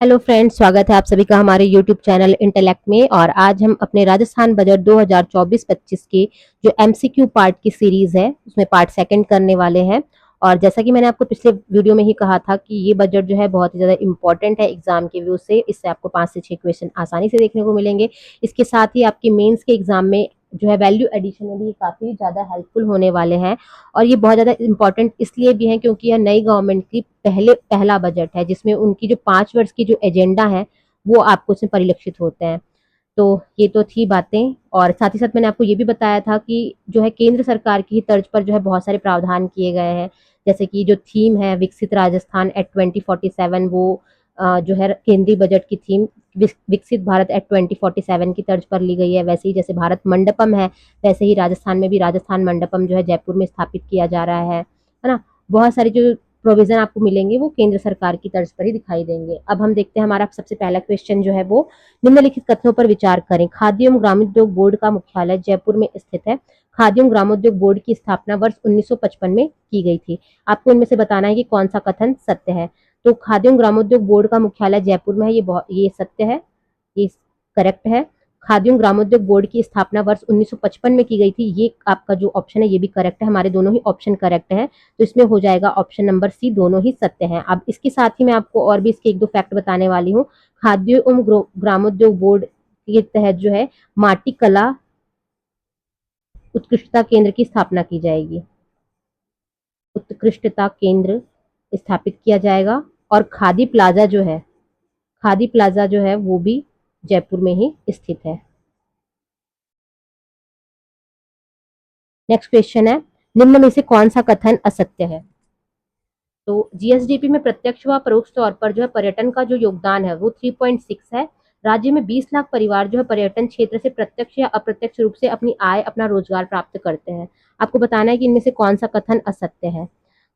Hello friends, स्वागत है आप सभी का हमारे यूट्यूब चैनल इंटेलेक्ट में। और आज हम अपने राजस्थान बजट 2024-25 की जो एमसीक्यू पार्ट की सीरीज है उसमें पार्ट सेकंड करने वाले हैं। और जैसा कि मैंने आपको पिछले वीडियो में ही कहा था कि ये बजट जो है बहुत ही ज़्यादा इंपॉर्टेंट है एग्जाम के व्यू से। इससे आपको 5 से 6 क्वेश्चन आसानी से देखने को मिलेंगे। इसके साथ ही आपके मेंस के एग्जाम में जो है वैल्यू एडिशन में भी काफ़ी ज़्यादा हेल्पफुल होने वाले हैं। और ये बहुत ज़्यादा इंपॉर्टेंट इसलिए भी है क्योंकि यह नई गवर्नमेंट की पहला बजट है जिसमें उनकी जो 5 वर्ष की जो एजेंडा है वो आपको इसमें परिलक्षित होते हैं। तो ये तो थी बातें। और साथ ही साथ मैंने आपको ये भी बताया था कि जो है केंद्र सरकार की तर्ज पर जो है बहुत सारे प्रावधान किए गए हैं। जैसे कि जो थीम है विकसित राजस्थान एट 2047, वो जो है केंद्रीय बजट की थीम विकसित भारत एट 2047 की तर्ज पर ली गई है। वैसे ही जैसे भारत मंडपम है, वैसे ही राजस्थान में भी राजस्थान मंडपम जो है जयपुर में स्थापित किया जा रहा है ना। बहुत सारी जो प्रोविजन आपको मिलेंगे वो केंद्र सरकार की तर्ज पर ही दिखाई देंगे। अब हम देखते हैं हमारा सबसे पहला क्वेश्चन जो है वो निम्नलिखित कथनों पर विचार करें। खाद्य एवं ग्रामोद्योग बोर्ड का मुख्यालय जयपुर में स्थित है। खाद्य एवं ग्रामोद्योग बोर्ड की स्थापना वर्ष 1955 में की गई थी। आपको इनमें से बताना है कि कौन सा कथन सत्य है। तो खाद्य एवं ग्रामोद्योग बोर्ड का मुख्यालय जयपुर में है, ये सत्य है, ये करेक्ट है। खाद्य एवं ग्रामोद्योग बोर्ड की स्थापना वर्ष 1955 में की गई थी, ये आपका जो ऑप्शन है ये भी करेक्ट है। हमारे दोनों ही ऑप्शन करेक्ट है, तो इसमें हो जाएगा ऑप्शन नंबर सी, दोनों ही सत्य हैं। अब इसके साथ ही मैं आपको और भी इसके एक दो फैक्ट बताने वाली हूँ। खाद्य एवं ग्रामोद्योग बोर्ड के तहत जो है माटी कला उत्कृष्टता केंद्र की स्थापना की जाएगी। उत्कृष्टता केंद्र स्थापित किया जाएगा। और खादी प्लाजा जो है वो भी जयपुर में ही स्थित है। नेक्स्ट क्वेश्चन है, निम्न में से कौन सा कथन असत्य है। तो जीएसडीपी में प्रत्यक्ष व परोक्ष तौर पर जो है पर्यटन का जो योगदान है वो 3.6 है। राज्य में 20 लाख परिवार जो है पर्यटन क्षेत्र से प्रत्यक्ष या अप्रत्यक्ष रूप से अपनी आय, अपना रोजगार प्राप्त करते हैं। आपको बताना है कि इनमें से कौन सा कथन असत्य है।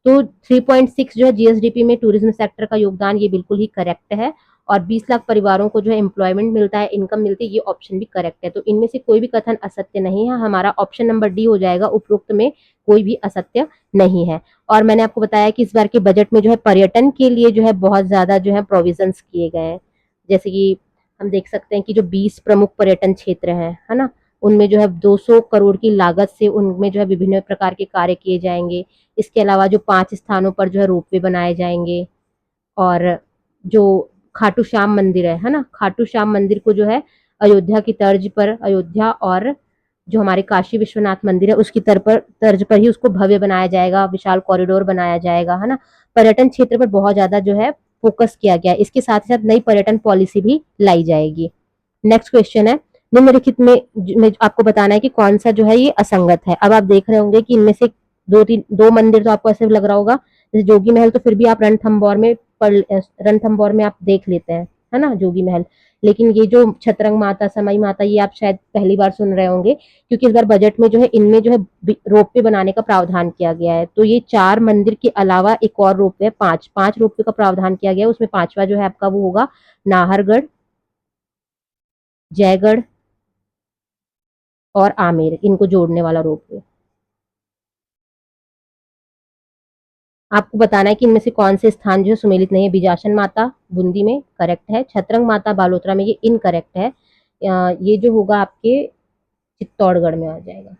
तो 3.6 जो है जीएसडीपी में टूरिज्म सेक्टर का योगदान, ये बिल्कुल ही करेक्ट है। और 20 लाख परिवारों को जो है एम्प्लॉयमेंट मिलता है, इनकम मिलती है, ये ऑप्शन भी करेक्ट है। तो इनमें से कोई भी कथन असत्य नहीं है। हमारा ऑप्शन नंबर डी हो जाएगा, उपरोक्त में कोई भी असत्य नहीं है। और मैंने आपको बताया कि इस बार के बजट में जो है पर्यटन के लिए जो है बहुत ज्यादा जो है प्रोविजंस किए गए हैं। जैसे कि हम देख सकते हैं कि जो 20 प्रमुख पर्यटन क्षेत्र हैं, है ना, उनमें जो है 200 करोड़ की लागत से उनमें जो है विभिन्न प्रकार के कार्य किए जाएंगे। इसके अलावा जो 5 स्थानों पर जो है रोपवे बनाए जाएंगे। और जो खाटू श्याम मंदिर है ना, खाटू श्याम मंदिर को जो है अयोध्या की तर्ज पर, अयोध्या और जो हमारे काशी विश्वनाथ मंदिर है उसकी तर्ज पर ही उसको भव्य बनाया जाएगा, विशाल कॉरिडोर बनाया जाएगा, है ना। पर्यटन क्षेत्र पर बहुत ज्यादा जो है फोकस किया गया है। इसके साथ ही साथ नई पर्यटन पॉलिसी भी लाई जाएगी। नेक्स्ट क्वेश्चन है, निम्नलिखित में आपको बताना है कि कौन सा जो है ये असंगत है। अब आप देख रहे होंगे कि इनमें से दो मंदिर तो आपको ऐसे लग रहा होगा जैसे जोगी महल, तो फिर भी आप रणथंबोर में आप देख लेते हैं, है ना, जोगी महल। लेकिन ये जो छतरंग माता, समय माता, ये आप शायद पहली बार सुन रहे होंगे क्योंकि इस बार बजट में जो है इनमें जो है रोपवे बनाने का प्रावधान किया गया है। तो ये 4 मंदिर के अलावा एक और रोपवे, पांच रोपवे का प्रावधान किया गया है। उसमें 5वां जो है आपका वो होगा नाहरगढ़, जयगढ़ और आमेर, इनको जोड़ने वाला रोपवे। आपको बताना है कि इनमें से कौन से स्थान जो है सुमेलित नहीं है। बिजासन माता बूंदी में करेक्ट है, छतरंग माता बालोतरा में ये इनकरेक्ट है। ये जो होगा आपके चित्तौड़गढ़ में आ जाएगा।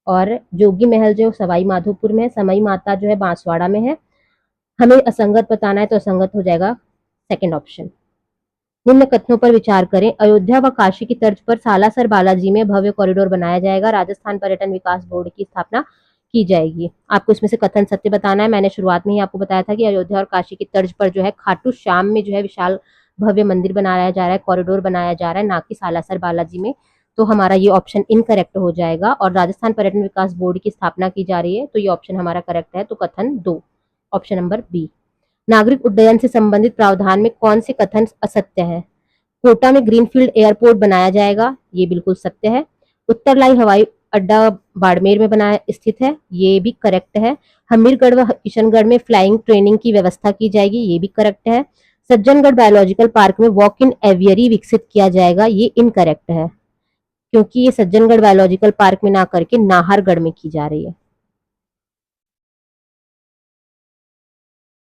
और जोगी महल जो सवाई माधोपुर में है, समय माता जो है बांसवाड़ा में है। हमें असंगत बताना है तो असंगत हो जाएगा सेकंड ऑप्शन। निम्न कथनों पर विचार करें। अयोध्या व काशी की तर्ज पर सालासर बालाजी में भव्य कॉरिडोर बनाया जाएगा। राजस्थान पर्यटन विकास बोर्ड की स्थापना की जाएगी। आपको इसमें से कथन सत्य बताना है। मैंने शुरुआत में ही आपको बताया था कि अयोध्या और काशी की तर्ज पर जो है खाटू श्याम में जो है विशाल भव्य मंदिर बनाया जा रहा है, कॉरिडोर बनाया जा रहा है, ना कि सालासर बालाजी में। तो हमारा ये ऑप्शन इनकरेक्ट हो जाएगा। और राजस्थान पर्यटन विकास बोर्ड की स्थापना की जा रही है, तो ये ऑप्शन हमारा करेक्ट है। तो कथन 2, ऑप्शन नंबर बी। नागरिक उड्डयन से संबंधित प्रावधान में कौन से कथन असत्य है। कोटा में ग्रीनफील्ड एयरपोर्ट बनाया जाएगा, ये बिल्कुल सत्य है। उत्तरलाई हवाई अड्डा बाड़मेर में बनाया स्थित है, ये भी करेक्ट है। हमीरगढ़ व किशनगढ़ में फ्लाइंग ट्रेनिंग की व्यवस्था की जाएगी, ये भी करेक्ट है। सज्जनगढ़ बायोलॉजिकल पार्क में वॉक इन एवियरी विकसित किया जाएगा, ये इनकरेक्ट है क्योंकि ये सज्जनगढ़ बायोलॉजिकल पार्क में ना करके नाहरगढ़ में की जा रही है।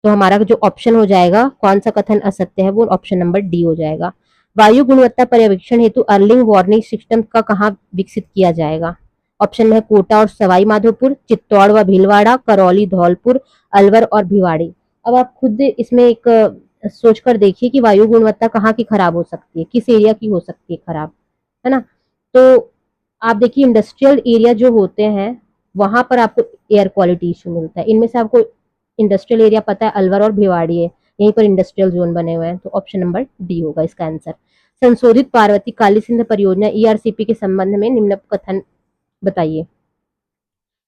तो हमारा जो ऑप्शन हो जाएगा कौन सा कथन असत्य है, वो ऑप्शन नंबर डी हो जाएगा। वायु गुणवत्ता पर्यवेक्षण हेतु अर्ली वार्निंग सिस्टम का कहाँ विकसित किया जाएगा? ऑप्शन में है कोटा और सवाई माधोपुर, चित्तौड़ व भीलवाड़ा, करौली धौलपुर, अलवर और भिवाड़ी। अब आप खुद इसमें एक सोच कर देखिए कि वायु गुणवत्ता कहाँ की खराब हो सकती है, किस एरिया की हो सकती है खराब, है ना। तो आप देखिए इंडस्ट्रियल एरिया जो होते हैं वहां पर आपको एयर क्वालिटी इशू मिलता है। इनमें से आपको इंडस्ट्रियल एरिया पता है अलवर और भिवाड़ी है, यहीं पर इंडस्ट्रियल जोन बने हुए हैं, तो ऑप्शन नंबर डी होगा इसका आंसर। संशोधित पार्वती काली सिंध परियोजना ईआरसीपी के संबंध में निम्न कथन बताइए।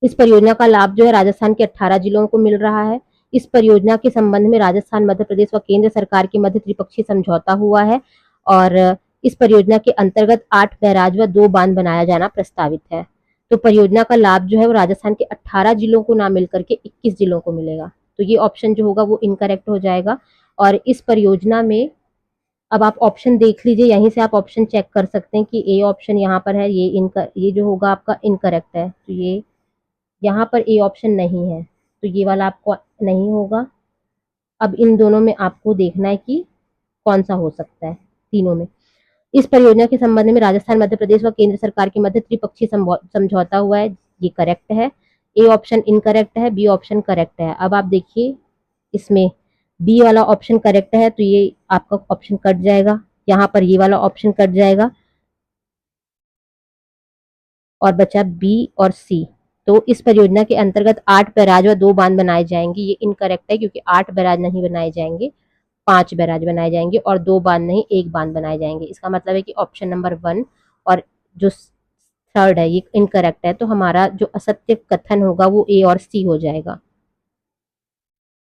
इस परियोजना का लाभ जो है राजस्थान के 18 जिलों को मिल रहा है। इस परियोजना के संबंध में राजस्थान, मध्य प्रदेश व केंद्र सरकार के मध्य त्रिपक्षीय समझौता हुआ है और इस परियोजना के अंतर्गत 8 बैराज व 2 बांध बनाया जाना प्रस्तावित है। तो परियोजना का लाभ जो है वो राजस्थान के 18 जिलों को ना मिलकर के 21 जिलों को मिलेगा। तो ये ऑप्शन जो होगा वो इनकरेक्ट हो जाएगा। और इस परियोजना में अब आप ऑप्शन देख लीजिए, यहीं से आप ऑप्शन चेक कर सकते हैं कि ए ऑप्शन यहाँ पर है, ये जो होगा आपका इनकरेक्ट है। तो ये यहाँ पर ए ऑप्शन नहीं है, तो ये वाला आपको नहीं होगा। अब इन दोनों में आपको देखना है कि कौन सा हो सकता है तीनों में। इस परियोजना के संबंध में राजस्थान, मध्य प्रदेश व केंद्र सरकार के मध्य त्रिपक्षीय समझौता हुआ है, ये करेक्ट है। ए ऑप्शन इनकरेक्ट है, बी ऑप्शन करेक्ट है। अब आप देखिए इसमें बी वाला ऑप्शन करेक्ट है, तो ये आपका ऑप्शन कट जाएगा, यहाँ पर ये वाला ऑप्शन कट जाएगा और बचा बी और सी। तो इस परियोजना के अंतर्गत 8 बैराज व 2 बांध बनाए जाएंगे, ये इनकरेक्ट है क्योंकि 8 बैराज नहीं बनाए जाएंगे, 5 बैराज बनाए जाएंगे और 2 बांध नहीं 1 बांध बनाए जाएंगे। इसका मतलब है कि ऑप्शन नंबर 1 और जो थर्ड है ये इनकरेक्ट है। तो हमारा जो असत्य कथन होगा वो ए और सी हो जाएगा।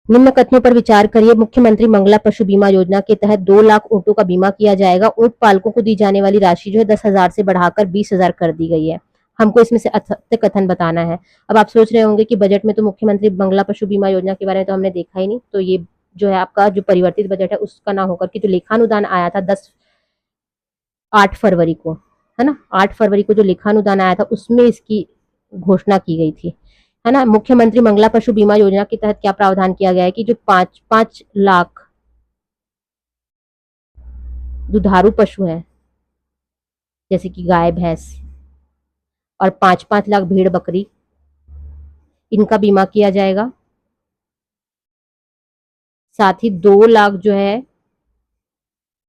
निम्न कथनों पर विचार करिए। मुख्यमंत्री मंगला पशु बीमा योजना के तहत 2 लाख ऊँटों का बीमा किया जाएगा। ऊँट पालकों को दी जाने वाली राशि जो है 10,000 से बढ़ाकर 20,000 कर दी गई है। हमको इसमें से असत्य कथन बताना है। अब आप सोच रहे होंगे कि बजट में तो मुख्यमंत्री मंगला पशु बीमा योजना के बारे में तो हमने देखा ही नहीं, तो ये जो है आपका जो परिवर्तित बजट है उसका ना होकर के जो लेखानुदान आया था 8 फरवरी को, है ना, 8 फरवरी को जो लेखानुदान आया था उसमें इसकी घोषणा की गई थी, है ना। मुख्यमंत्री मंगला पशु बीमा योजना के तहत क्या प्रावधान किया गया है कि जो 5-5 लाख दुधारू पशु हैं जैसे कि गाय भैंस और 5-5 लाख भेड़ बकरी, इनका बीमा किया जाएगा। साथ ही 2 लाख जो है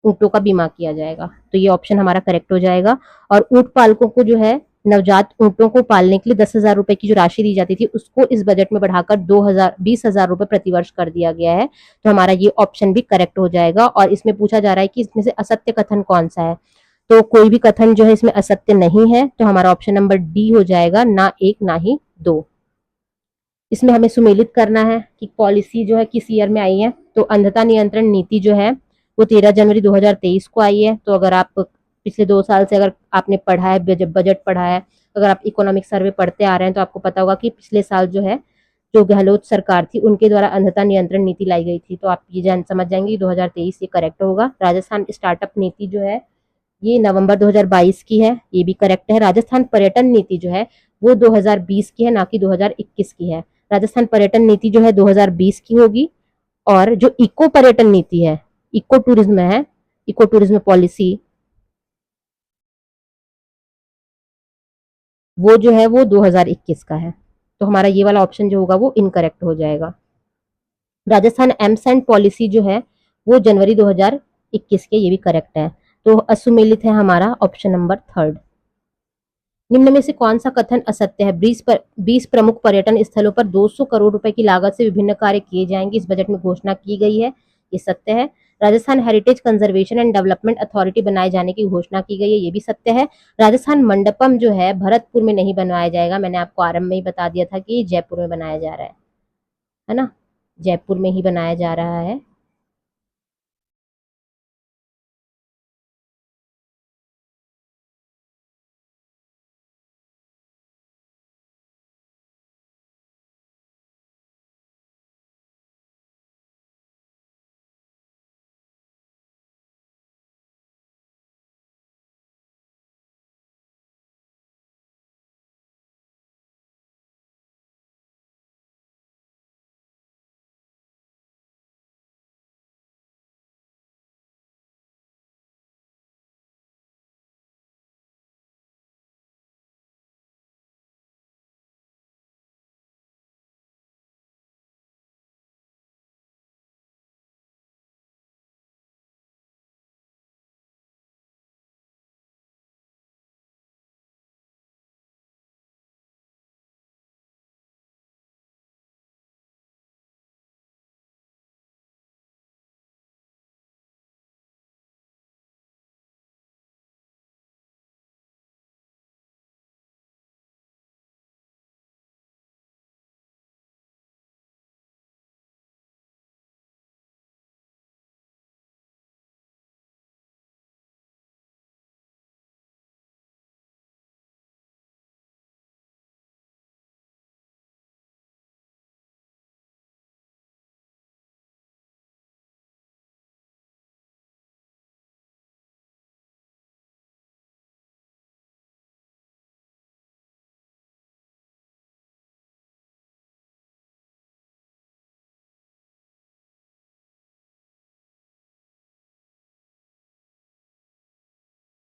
ऊँटों का बीमा किया जाएगा। तो ये ऑप्शन हमारा करेक्ट हो जाएगा। और ऊँट पालकों को जो है नवजात ऊँटों को पालने के लिए 10,000 रुपए की जो राशि दी जाती थी उसको इस बजट में बढ़ाकर 20,000 रुपए प्रतिवर्ष कर दिया गया है। तो हमारा ये ऑप्शन भी करेक्ट हो जाएगा। और इसमें पूछा जा रहा है कि इसमें से असत्य कथन कौन सा है, तो कोई भी कथन जो है इसमें असत्य नहीं है, तो हमारा ऑप्शन नंबर डी हो जाएगा, ना 1 ना ही 2। इसमें हमें सुमेलित करना है कि पॉलिसी जो है किस ईयर में आई है। तो अंधता नियंत्रण नीति जो है वो 13 जनवरी 2023 को आई है। तो अगर आप पिछले 2 साल से अगर आपने पढ़ा है, बजट पढ़ा है, अगर आप इकोनॉमिक सर्वे पढ़ते आ रहे हैं तो आपको पता होगा कि पिछले साल जो है जो गहलोत सरकार थी उनके द्वारा अंधता नियंत्रण नीति लाई गई थी। तो आप ये जान समझ जाएंगे 2023 ये करेक्ट होगा। राजस्थान स्टार्टअप नीति जो है ये नवंबर 2022 की है, ये भी करेक्ट है। राजस्थान पर्यटन नीति जो है वो 2020 की है, ना कि 2021 की है। राजस्थान पर्यटन नीति जो है 2020 की होगी। और जो इको पर्यटन नीति है, इको टूरिज्म है, इको टूरिज्म पॉलिसी, वो जो है वो 2021 का है। तो हमारा ये वाला ऑप्शन जो होगा वो इनकरेक्ट हो जाएगा। राजस्थान एमसेंट पॉलिसी जो है वो जनवरी 2021 के, ये भी करेक्ट है। तो असुमेलित है हमारा ऑप्शन नंबर 3। निम्न में से कौन सा कथन असत्य है? 20 प्रमुख पर्यटन स्थलों पर 200 करोड़ रुपए की लागत से विभिन्न कार्य किए जाएंगे, इस बजट में घोषणा की गई है, ये सत्य है। Rajasthan heritage conservation and development authority बनाए जाने की घोषणा की गई है, ये भी सत्य है। राजस्थान मंडपम जो है भरतपुर में नहीं बनवाया जाएगा, मैंने आपको आरंभ में ही बता दिया था कि जयपुर में बनाया जा रहा है ना, जयपुर में ही बनाया जा रहा है।